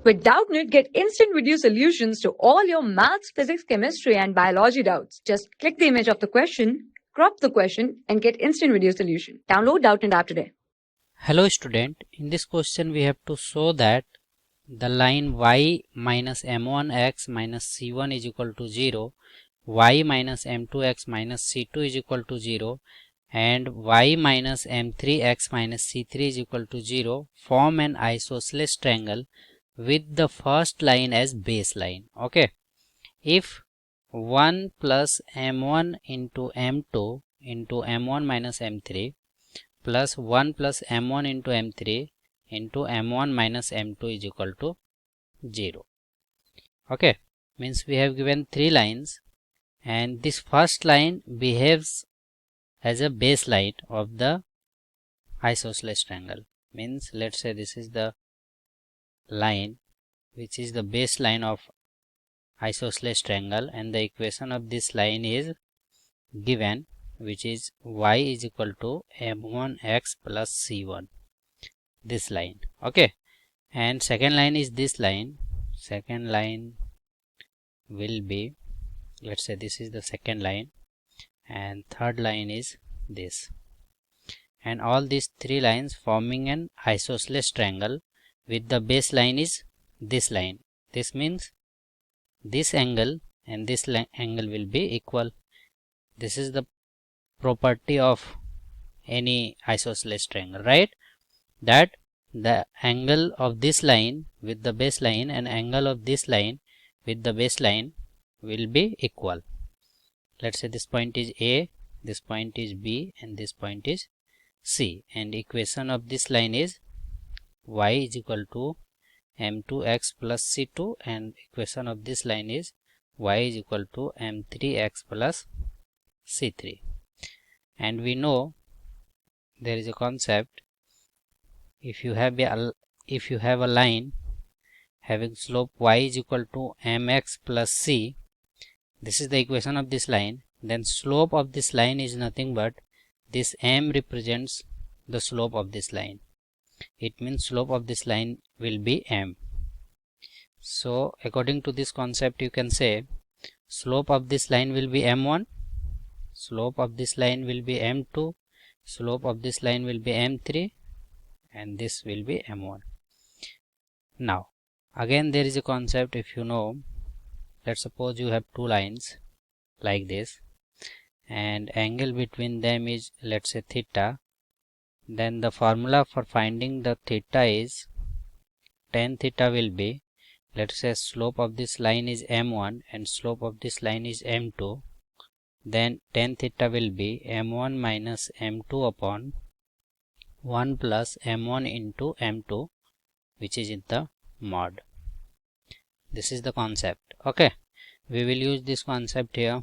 With Doubtnut, get instant video solutions to all your maths, physics, chemistry, and biology doubts. Just click the image of the question, crop the question, and get instant video solution. Download Doubtnut app today. Hello student, in this question we have to show that the line y minus m1x minus c1 is equal to 0, y minus m2x minus c2 is equal to 0, and y minus m3x minus c3 is equal to 0 form an isosceles triangle with the first line as baseline. Okay, if 1 plus m1 into m2 into m1 minus m3 plus 1 plus m1 into m3 into m1 minus m2 is equal to 0. Okay, means we have given three lines and this first line behaves as a baseline of the isosceles triangle. Means let's say this is the line which is the baseline of isosceles triangle, and the equation of this line is given, which is y is equal to m1x plus c1, this line. Okay, and second line is this line. Second line will be, let's say this is the second line, and third line is this, and all these three lines forming an isosceles triangle with the baseline is this line. This means this angle and this angle will be equal. This is the property of any isosceles triangle, right? That the angle of this line with the baseline and angle of this line with the baseline will be equal. Let's say this point is A, this point is B, and this point is C, and equation of this line is y is equal to m2x plus c2, and equation of this line is y is equal to m3x plus c3. And we know there is a concept, if you have a line having slope y is equal to mx plus c, this is the equation of this line, then slope of this line is nothing but this m represents the slope of this line. It means slope of this line will be m. So according to this concept, you can say slope of this line will be m1, slope of this line will be m2, slope of this line will be m3, and this will be m1. Now again there is a concept, if you know, let's suppose you have two lines like this and angle between them is, let's say, theta. Then the formula for finding the theta is tan theta will be, let's say, slope of this line is m1 and slope of this line is m2. Then tan theta will be m1 minus m2 upon 1 plus m1 into m2, which is in the mod. This is the concept. Okay, we will use this concept here.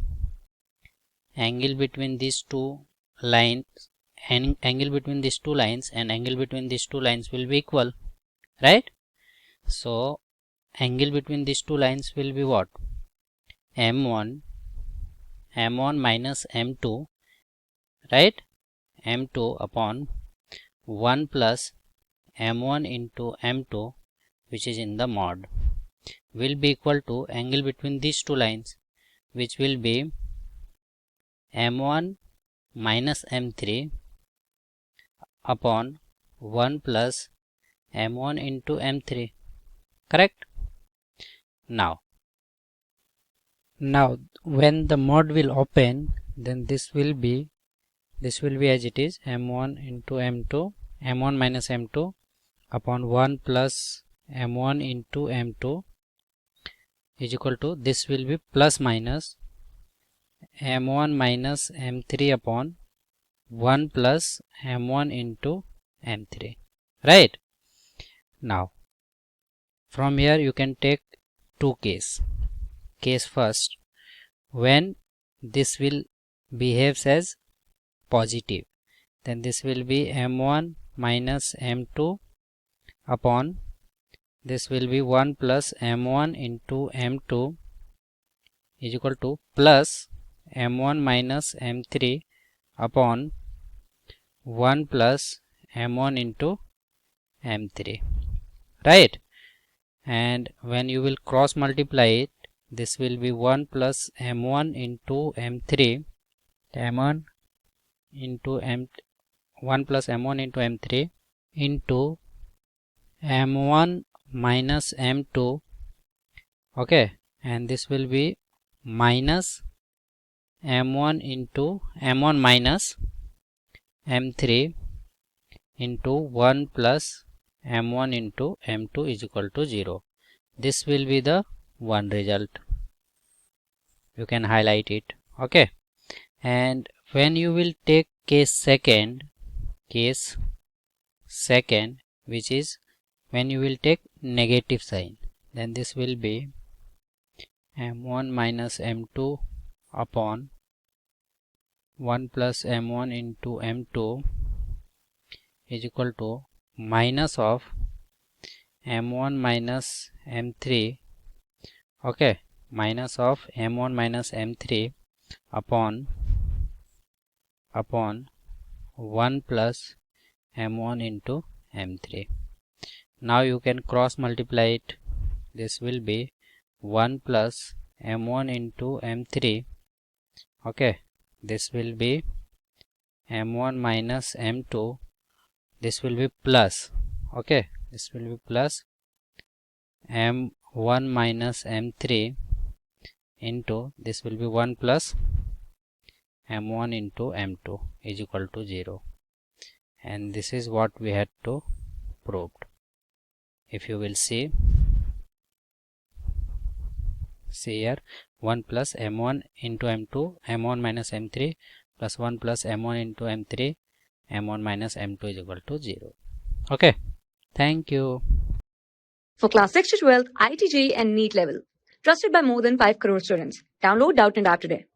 Angle between these two lines and angle between these two lines will be equal, right? So angle between these two lines will be what? m1 minus m2, right? m2 upon 1 plus m1 into m2, which is in the mod, will be equal to angle between these two lines, which will be m1 minus m3 upon 1 plus m1 into m3, correct? Now when the mod will open, then this will be as it is, m1 into m2, m1 minus m2 upon 1 plus m1 into m2 is equal to, this will be plus minus m1 minus m3 upon 1 plus m1 into m3, right? Now from here you can take two case first, when this will behaves as positive, then this will be m1 minus m2 upon, this will be 1 plus m1 into m2 is equal to plus m1 minus m3 upon 1 plus m1 into m3, right? and when you will cross multiply it, this will be 1 plus m1 into m3, m1 into m 1 plus m1 into m3 into m1 minus m2, okay, and this will be minus m1 into m1 minus m3 into 1 plus m1 into m2 is equal to 0. This will be the one result. You can highlight it, okay. And when you will take case second, which is when you will take negative sign, then this will be m1 minus m2 upon 1 plus m1 into m2 is equal to minus of m1 minus m3, okay, minus of m1 minus m3 upon 1 plus m1 into m3. Now you can cross multiply it. This will be 1 plus m1 into m3, okay, this will be m1 minus m2, this will be plus, okay, this will be plus m1 minus m3 into this will be 1 plus m1 into m2 is equal to 0, and this is what we had to prove. If you will see here, 1 plus m1 into m2, m1 minus m3 plus 1 plus m1 into m3, m1 minus m2 is equal to 0. Okay, thank you. For class 6 to 12, IIT JEE and NEET level. Trusted by more than 5 crore students. Download Doubtnut app today.